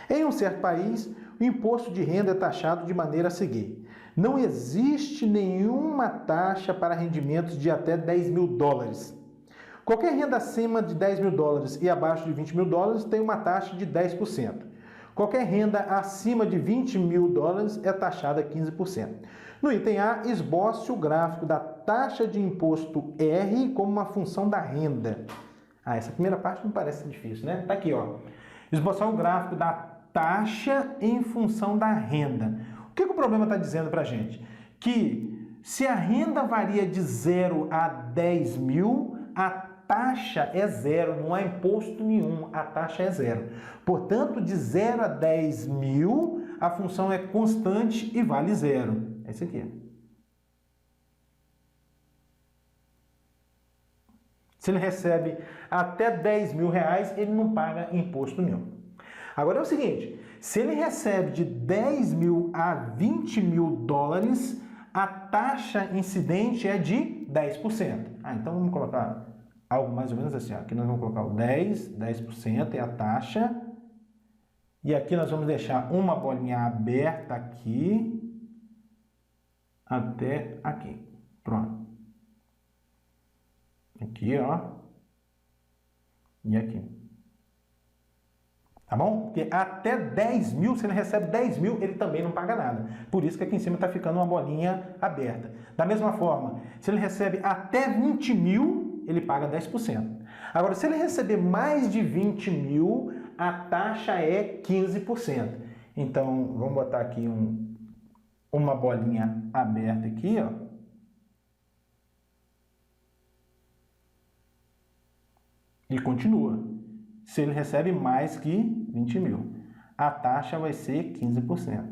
Em um certo país, o imposto de renda é taxado de maneira a seguir. Não existe nenhuma taxa para rendimentos de até 10 mil dólares. Qualquer renda acima de 10 mil dólares e abaixo de 20 mil dólares tem uma taxa de 10%. Qualquer renda acima de 20 mil dólares é taxada a 15%. No item A, esboce o gráfico da taxa de imposto R como uma função da renda. Essa primeira parte não parece difícil, né? Tá aqui, ó. Esboçar o gráfico da taxa em função da renda. O que o problema está dizendo para a gente? Que se a renda varia de 0 a 10 mil, a taxa é zero, não há imposto nenhum, a taxa é zero. Portanto, de 0 a 10 mil, a função é constante e vale zero. É isso aqui. Se ele recebe até 10 mil reais, ele não paga imposto nenhum. Agora é o seguinte, se ele recebe de 10 mil a 20 mil dólares, a taxa incidente é de 10%. Então vamos colocar algo mais ou menos assim. Aqui nós vamos colocar o 10% é a taxa. E aqui nós vamos deixar uma bolinha aberta aqui até aqui. Pronto. Aqui, ó. E aqui. Tá bom? Porque até 10 mil, se ele recebe 10 mil, ele também não paga nada. Por isso que aqui em cima está ficando uma bolinha aberta. Da mesma forma, se ele recebe até 20 mil, ele paga 10%. Agora, se ele receber mais de 20 mil, a taxa é 15%. Então, vamos botar aqui uma bolinha aberta aqui, ó. E continua. Se ele recebe mais que 20 mil, a taxa vai ser 15%.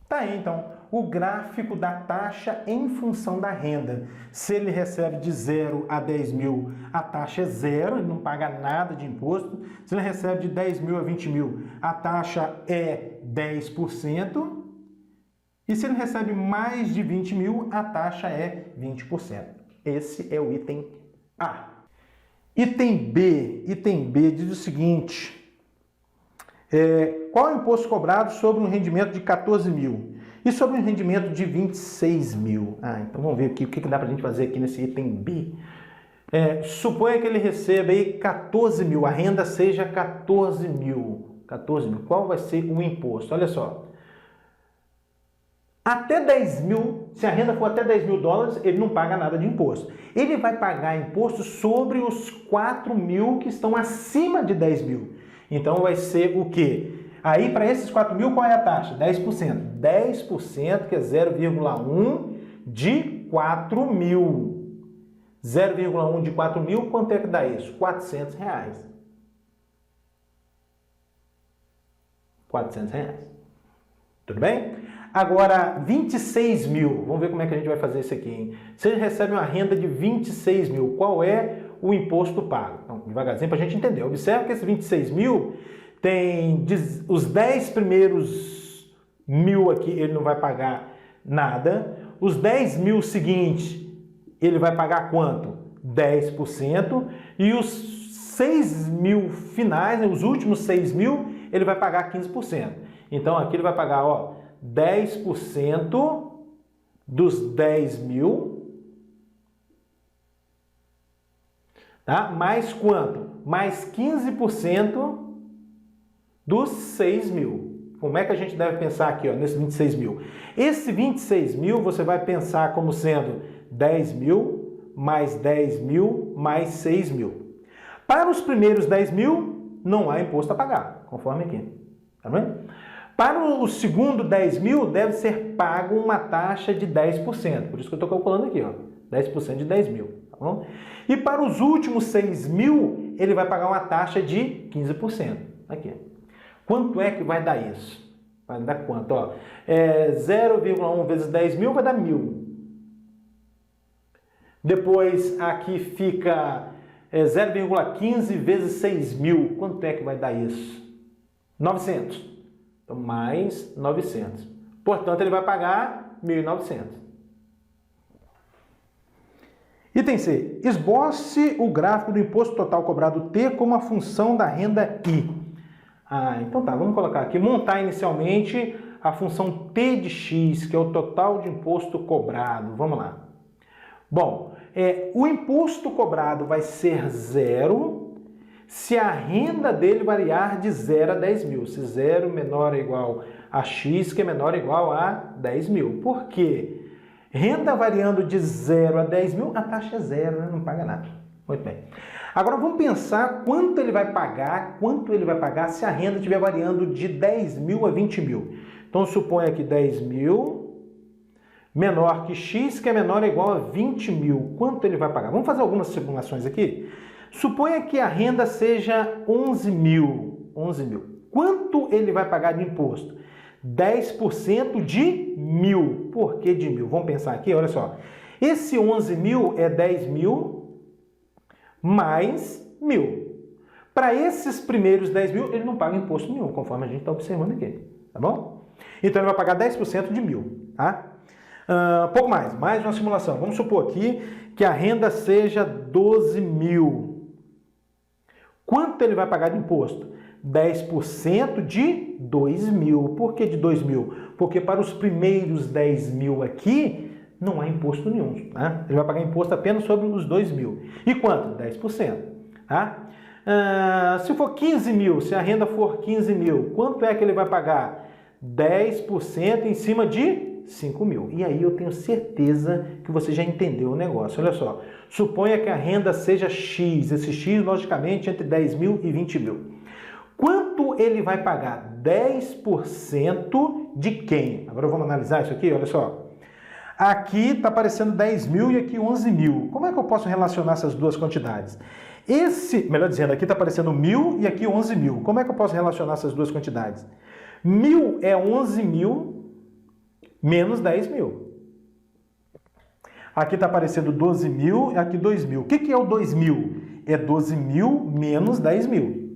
Tá aí, então, o gráfico da taxa em função da renda. Se ele recebe de 0 a 10 mil, a taxa é zero, ele não paga nada de imposto. Se ele recebe de 10 mil a 20 mil, a taxa é 10%. E se ele recebe mais de 20 mil, a taxa é 20%. Esse é o item A. Item B diz o seguinte. Qual é o imposto cobrado sobre um rendimento de 14 mil? E sobre um rendimento de 26 mil? Então vamos ver aqui o que dá para a gente fazer aqui nesse item B. Suponha que ele receba aí 14 mil, a renda seja 14 mil. 14 mil. Qual vai ser o imposto? Olha só. Até 10 mil, se a renda for até 10 mil dólares, ele não paga nada de imposto. Ele vai pagar imposto sobre os 4 mil que estão acima de 10 mil. Então vai ser o quê? Aí para esses 4 mil, qual é a taxa? 10%. 10%, que é 0,1 de 4 mil. 0,1 de 4 mil, quanto é que dá isso? 400 reais. 400 reais. Tudo bem? Agora, 26 mil. Vamos ver como é que a gente vai fazer isso aqui, hein? Se ele recebe uma renda de 26 mil, qual é o imposto pago? Então, devagarzinho para a gente entender. Observe que esse 26 mil tem os 10 primeiros mil aqui, ele não vai pagar nada. Os 10 mil seguintes, ele vai pagar quanto? 10%. E os 6 mil finais, né, os últimos 6 mil, ele vai pagar 15%. Então, aqui ele vai pagar, ó, 10% dos 10 mil, tá? Mais quanto? Mais 15% dos 6 mil. Como é que a gente deve pensar aqui, ó, nesse 26 mil? Esse 26 mil você vai pensar como sendo 10 mil, mais 10 mil, mais 6 mil. Para os primeiros 10 mil, não há imposto a pagar, conforme aqui. Tá vendo? Para o segundo 10 mil, deve ser pago uma taxa de 10%. Por isso que eu estou calculando aqui, ó, 10% de 10 mil. Tá bom? E para os últimos 6 mil, ele vai pagar uma taxa de 15%. Aqui. Quanto é que vai dar isso? Vai dar quanto? 0,1 vezes 10 mil vai dar 1.000. Depois aqui fica 0,15 vezes 6 mil. Quanto é que vai dar isso? 900. Então, mais 900. Portanto, ele vai pagar 1.900. Item C. Esboce o gráfico do imposto total cobrado T como a função da renda I. Então tá, vamos colocar aqui, montar inicialmente a função T de X, que é o total de imposto cobrado. Vamos lá. Bom, o imposto cobrado vai ser zero se a renda dele variar de 0 a 10 mil. Se 0 menor ou igual a X, que é menor ou igual a 10 mil. Por quê? Renda variando de 0 a 10 mil, a taxa é zero, né? Não paga nada. Muito bem. Agora vamos pensar quanto ele vai pagar se a renda estiver variando de 10 mil a 20 mil. Então suponha que 10 mil menor que X, que é menor ou igual a 20 mil. Quanto ele vai pagar? Vamos fazer algumas simulações aqui. Suponha que a renda seja 11 mil. 11 mil. Quanto ele vai pagar de imposto? 10% de mil. Por que de mil? Vamos pensar aqui, olha só. Esse 11 mil é 10 mil mais mil. Para esses primeiros 10 mil, ele não paga imposto nenhum, conforme a gente está observando aqui. Tá bom? Então, ele vai pagar 10% de mil. Tá? Pouco mais uma simulação. Vamos supor aqui que a renda seja 12 mil. Quanto ele vai pagar de imposto? 10% de 2 mil. Por que de 2 mil? Porque para os primeiros 10 mil aqui, não há imposto nenhum. Tá? Ele vai pagar imposto apenas sobre os 2 mil. E quanto? 10%. Tá? Se for 15 mil, se a renda for 15 mil, quanto é que ele vai pagar? 10% em cima de 5 mil. E aí eu tenho certeza que você já entendeu o negócio. Olha só, suponha que a renda seja X, esse X, logicamente, entre 10 mil e 20 mil. Quanto ele vai pagar? 10% de quem? Agora vamos analisar isso aqui, olha só. Aqui está aparecendo 10 mil e aqui 11 mil. Como é que eu posso relacionar essas duas quantidades? Melhor dizendo, aqui está aparecendo 1.000 e aqui 11 mil. Como é que eu posso relacionar essas duas quantidades? 1.000 é 11 mil menos 10 mil. Aqui está aparecendo 12 mil e aqui 2 mil. O que é o 2 mil? É 12 mil menos 10 mil.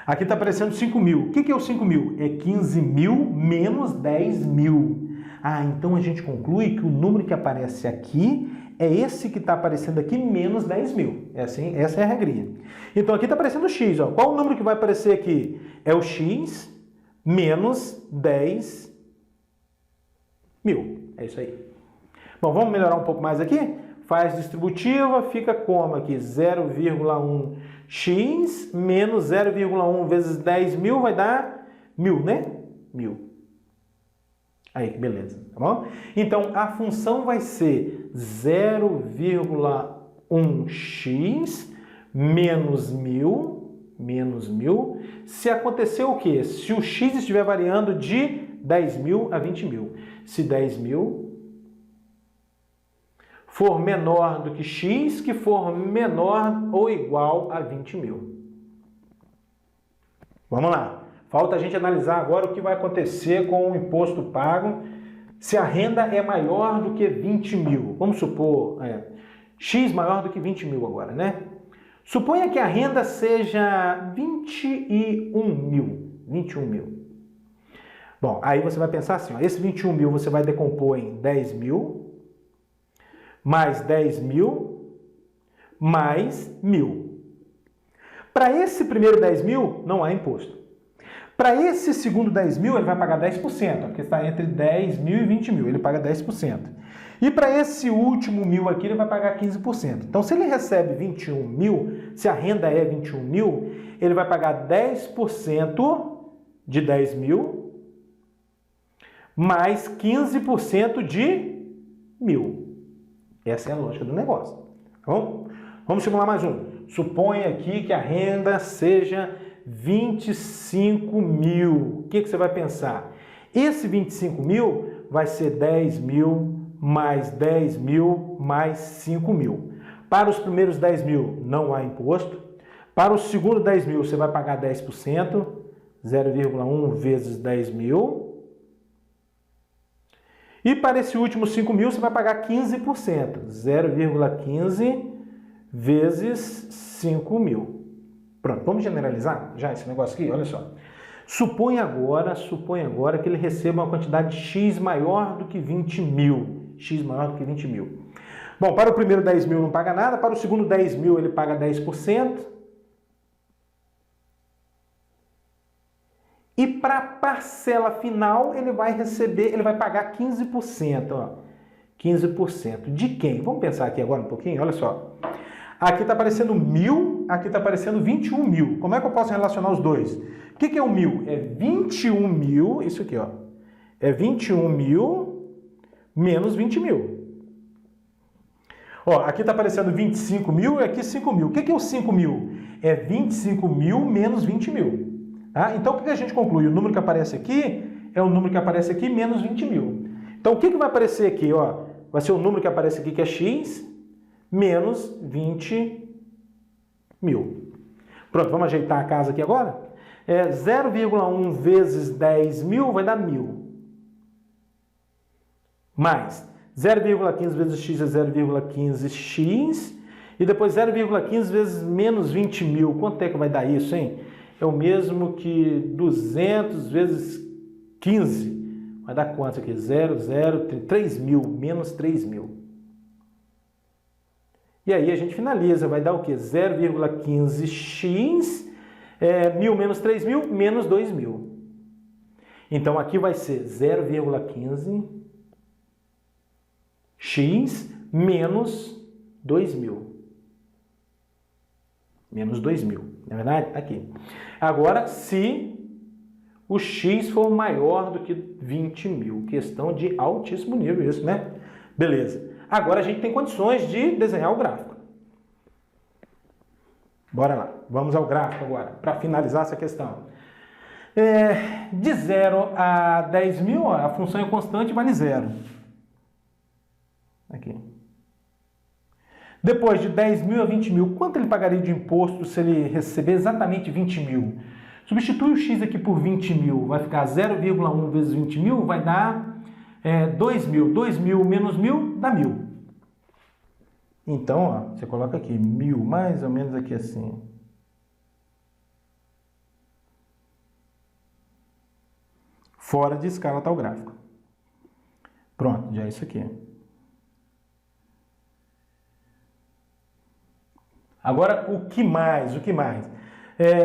Aqui está aparecendo 5 mil. O que é o 5 mil? É 15 mil menos 10 mil. Então a gente conclui que o número que aparece aqui é esse que está aparecendo aqui menos 10 mil. Essa é a regrinha. Então aqui está aparecendo o X. Ó. Qual o número que vai aparecer aqui? É o X menos 10 mil. É isso aí. Bom, vamos melhorar um pouco mais aqui? Faz distributiva, fica como aqui? 0,1x menos 0,1 vezes 10 mil vai dar 1.000, né? 1.000. Aí, que beleza, tá bom? Então, a função vai ser 0,1x menos 1.000, se acontecer o quê? Se o x estiver variando de 10 mil a 20 mil. Se 10 mil for menor do que x, que for menor ou igual a 20 mil. Vamos lá. Falta a gente analisar agora o que vai acontecer com o imposto pago se a renda é maior do que 20 mil. Vamos supor, x maior do que 20 mil agora, né? Suponha que a renda seja 21 mil. 21 mil. Bom, aí você vai pensar assim, ó, esse 21 mil você vai decompor em 10 mil, mais 10 mil, mais 1.000. Para esse primeiro 10 mil, não há imposto. Para esse segundo 10 mil, ele vai pagar 10%, porque está entre 10 mil e 20 mil, ele paga 10%. E para esse último 1.000 aqui, ele vai pagar 15%. Então, se ele recebe 21 mil, se a renda é 21 mil, ele vai pagar 10% de 10 mil, mais 15% de 1.000. Essa é a lógica do negócio. Tá bom? Vamos simular mais um. Suponha aqui que a renda seja 25 mil. O que você vai pensar? Esse 25 mil vai ser 10 mil mais 10 mil mais 5 mil. Para os primeiros 10 mil não há imposto. Para o segundo 10 mil você vai pagar 10%, 0,1 vezes 10 mil. E para esse último 5 mil você vai pagar 15%, 0,15 vezes 5 mil. Pronto, vamos generalizar já esse negócio aqui? Olha só. Suponha agora que ele receba uma quantidade X maior do que 20 mil. X maior do que 20 mil. Bom, para o primeiro 10 mil não paga nada, para o segundo 10 mil ele paga 10%. E para a parcela final ele vai pagar 15%. Ó, 15%. De quem? Vamos pensar aqui agora um pouquinho, olha só. Aqui está aparecendo 1.000, aqui está aparecendo 21 mil. Como é que eu posso relacionar os dois? O que é o 1.000? É 21 mil, isso aqui, ó. É 21 mil menos 20 mil. Ó, aqui está aparecendo 25 mil e aqui 5 mil. O que é o 5 mil? É 25 mil menos 20 mil. Tá? Então, o que a gente conclui? O número que aparece aqui é o número que aparece aqui menos 20 mil. Então, o que vai aparecer aqui? Ó, vai ser o número que aparece aqui, que é x, menos 20 mil. Pronto, vamos ajeitar a casa aqui agora? 0,1 vezes 10 mil vai dar 1.000. Mais 0,15 vezes x é 0,15x. E depois 0,15 vezes menos 20 mil. Quanto é que vai dar isso, hein? É o mesmo que 200 vezes 15. Vai dar quanto aqui? 3 mil, menos 3 mil. E aí a gente finaliza, vai dar o quê? 0,15x, 1.000 menos 3 mil, menos 2 mil. Então aqui vai ser 0,15x menos 2 mil. Menos 2 mil, não é verdade? Aqui. Agora, se o x for maior do que 20 mil, questão de altíssimo nível isso, né? Beleza. Agora a gente tem condições de desenhar o gráfico. Bora lá, vamos ao gráfico agora, para finalizar essa questão. De 0 a 10 mil, ó, a função é constante, vale 0. Aqui. Depois de 10 mil a 20 mil, quanto ele pagaria de imposto se ele receber exatamente 20 mil? Substitui o x aqui por 20 mil, vai ficar 0,1 vezes 20 mil, vai dar 2 mil. 2 mil menos 1.000 dá 1.000. Então, ó, você coloca aqui 1.000, mais ou menos aqui assim. Fora de escala está o gráfico. Pronto, já é isso aqui. Agora, o que mais?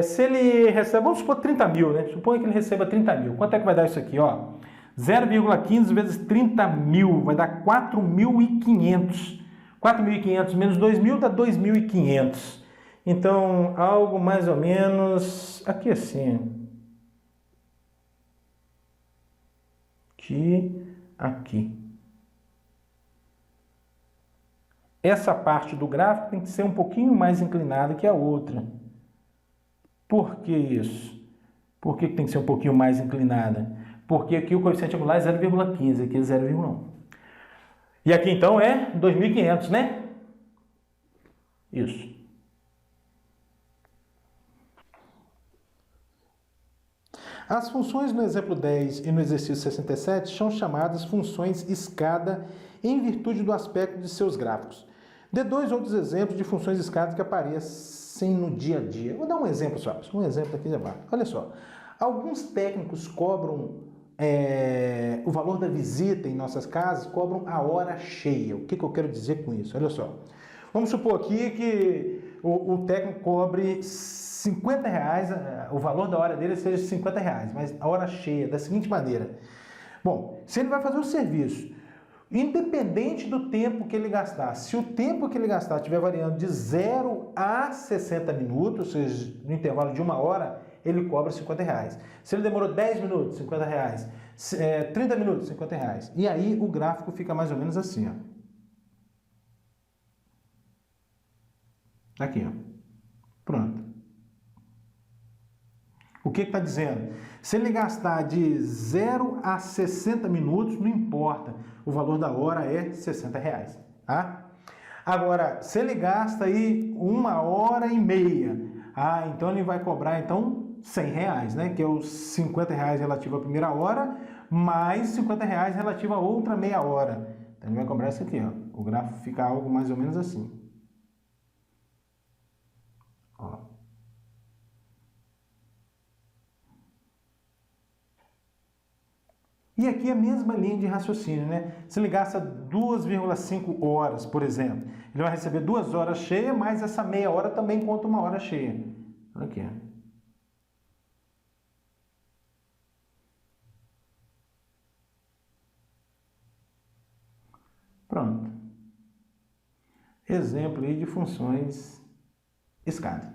Se ele recebe, vamos supor 30 mil, né? Suponha que ele receba 30 mil. Quanto é que vai dar isso aqui, ó? 0,15 vezes 30 mil vai dar 4.500. 4.500 menos 2.000 dá 2.500. Então, algo mais ou menos aqui assim. Aqui. Essa parte do gráfico tem que ser um pouquinho mais inclinada que a outra. Por que isso? Por que tem que ser um pouquinho mais inclinada? Porque aqui o coeficiente angular é 0,15, aqui é 0,1. E aqui então é 2.500, né? Isso. As funções no exemplo 10 e no exercício 67 são chamadas funções escada em virtude do aspecto de seus gráficos. Dê 2 outros exemplos de funções escadas que aparecem no dia a dia. Vou dar um exemplo só. Um exemplo aqui já basta. Olha só. Alguns técnicos cobram o valor da visita em nossas casas, cobram a hora cheia. O que eu quero dizer com isso? Olha só. Vamos supor aqui que o técnico cobre 50 reais, o valor da hora dele seja 50 reais, mas a hora cheia, da seguinte maneira. Bom, se ele vai fazer o serviço, independente do tempo que ele gastar, se o tempo que ele gastar estiver variando de 0 a 60 minutos, ou seja, no intervalo de 1 hora, ele cobra 50 reais. Se ele demorou 10 minutos, 50 reais. 30 minutos, 50 reais. E aí o gráfico fica mais ou menos assim, ó. Aqui, ó. Pronto. O que está dizendo? Se ele gastar de 0 a 60 minutos, não importa. O valor da hora é 60 reais. Tá? Agora, se ele gasta aí 1 hora e meia, então ele vai cobrar então 100 reais, né? Que é os 50 reais relativo à primeira hora, mais 50 reais relativo a outra meia hora. Então ele vai cobrar isso aqui, ó. O gráfico fica algo mais ou menos assim. Ó. E aqui a mesma linha de raciocínio, né? Se ele gasta 2,5 horas, por exemplo, ele vai receber 2 horas cheias, mas essa meia hora também conta uma hora cheia. Aqui. Pronto. Exemplo aí de funções escada.